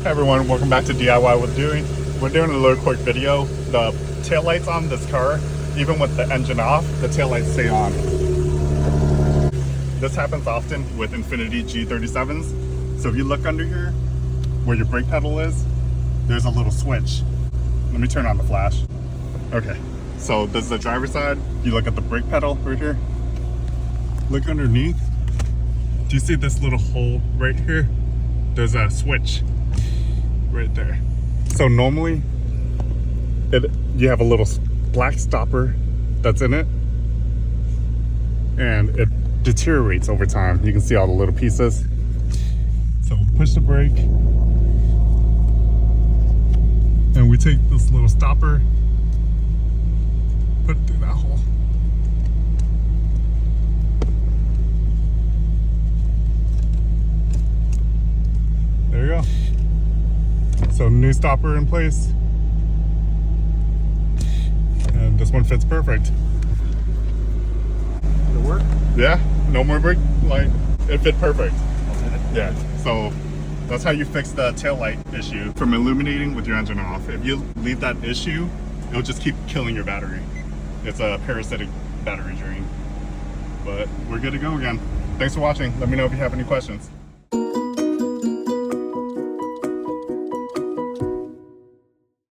Hey everyone, welcome back to DIY with Dewey. We're doing a little quick video. The taillights on this car, even with the engine off, the taillights stay on. This happens often with Infiniti G37s. So if you look under here, where your brake pedal is, there's a little switch. Let me turn on the flash. Okay, so this is the driver's side. You look at the brake pedal right here. Look underneath. Do you see this little hole right here? There's a switch right there. So normally you have a little black stopper that's in it, and it deteriorates over time. You can see all the little pieces. So we push the brake and we take this little stopper, put it through that hole. There you go. So new stopper in place. And this one fits perfect. Did it work? Yeah, no more brake light. It fit perfect. Oh, did it? Yeah, so that's how you fix the taillight issue from illuminating with your engine off. If you leave that issue, it'll just keep killing your battery. It's a parasitic battery drain. But we're good to go again. Thanks for watching. Let me know if you have any questions.